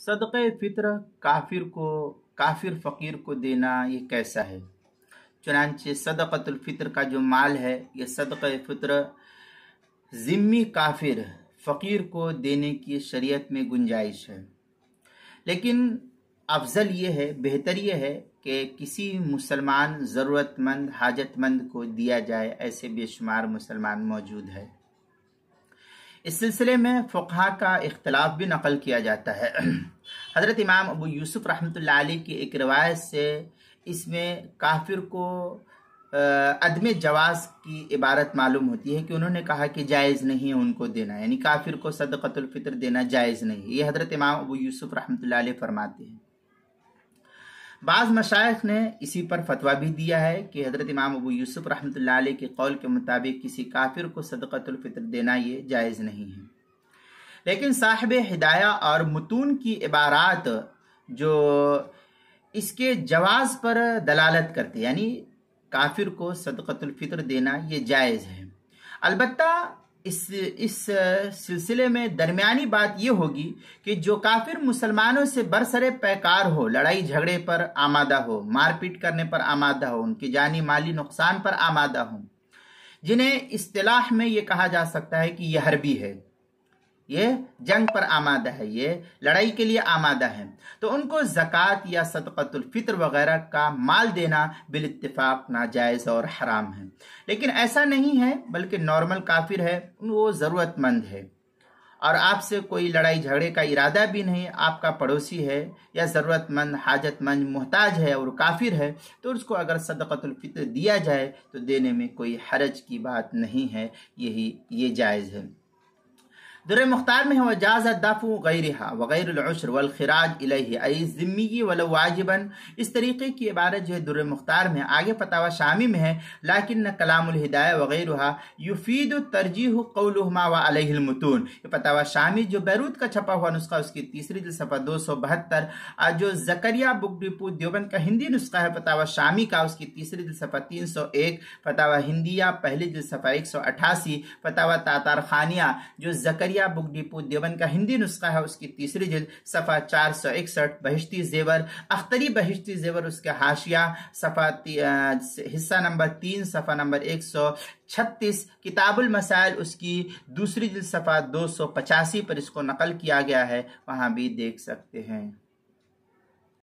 صدقہ فطر کافر فقیر کو دینا یہ کیسا ہے؟ چنانچہ صدقۃ الفطر کا جو مال ہے یہ صدقہ فطر ذمی کافر فقیر کو دینے کی شریعت میں گنجائش ہے، لیکن افضل یہ ہے، بہتر یہ ہے کہ کسی مسلمان ضرورت مند حاجت مند کو دیا جائے۔ ایسے بے شمار مسلمان موجود ہے۔ اس سلسلے میں فقہا کا اختلاف بھی نقل کیا جاتا ہے۔ حضرت امام ابو یوسف رحمۃ اللہ علیہ کی ایک روایت سے اس میں کافر کو عدم جواز کی عبارت معلوم ہوتی ہے کہ انہوں نے کہا کہ جائز نہیں ہے ان کو دینا، یعنی کافر کو صدقۃ الفطر دینا جائز نہیں ہے۔ یہ حضرت امام ابو یوسف رحمۃ اللہ علیہ فرماتے ہیں۔ بعض مشائخ نے اسی پر فتویٰ بھی دیا ہے کہ حضرت امام ابو یوسف رحمۃ اللہ علیہ کے قول کے مطابق کسی کافر کو صدقۃ الفطر دینا یہ جائز نہیں ہے، لیکن صاحب ہدایہ اور متون کی عبارات جو اس کے جواز پر دلالت کرتے، یعنی کافر کو صدقۃ الفطر دینا یہ جائز ہے۔ البتہ اس سلسلے میں درمیانی بات یہ ہوگی کہ جو کافر مسلمانوں سے برسر پیکار ہو، لڑائی جھگڑے پر آمادہ ہو، مار پیٹ کرنے پر آمادہ ہو، ان کی جانی مالی نقصان پر آمادہ ہوں، جنہیں اصطلاح میں یہ کہا جا سکتا ہے کہ یہ حربی ہے، یہ جنگ پر آمادہ ہے، یہ لڑائی کے لیے آمادہ ہے، تو ان کو زکوٰۃ یا صدقۃ الفطر وغیرہ کا مال دینا بالاتفاق ناجائز اور حرام ہے۔ لیکن ایسا نہیں ہے، بلکہ نارمل کافر ہے، وہ ضرورت مند ہے اور آپ سے کوئی لڑائی جھگڑے کا ارادہ بھی نہیں، آپ کا پڑوسی ہے یا ضرورت مند حاجت مند محتاج ہے اور کافر ہے، تو اس کو اگر صدقۃ الفطر دیا جائے تو دینے میں کوئی حرج کی بات نہیں ہے، یہ جائز ہے۔ در مختار میں وجاز الدفع غیرها وغیر العشر والخراج الیہ ای ذمی ولو واجبا، اس طریقے کی عبارت جو ہے در مختار میں، آگے فتاوی شامی میں ہے، لیکن کلام الہدایہ وغیرہ یفید ترجیح قولہما وعلیہ المتون۔ یہ فتاوی شامی جو بیروت کا چھپا ہوا نسخہ، اس کی تیسری جلد صفحہ 272، اور جو زکریا بک ڈپو دیوبند کا ہندی نسخہ ہے فتاوی شامی کا، اس کی تیسری جلد صفحہ 301، فتاوی ہندیہ پہلی جلد صفحہ 188، فتاوی تاتار خانیہ جو زکریا بک ڈپو دیوبند کا ہندی نسخہ ہے، اس کی تیسری جلد صفحہ 461، بہشتی زیور اختری بہشتی زیور اس کے حاشیہ صفحہ حصہ نمبر 3 صفحہ نمبر 136، کتاب المسائل اس کی دوسری جلد صفحہ 285 پر اس کو نقل کیا گیا ہے، وہاں بھی دیکھ سکتے ہیں۔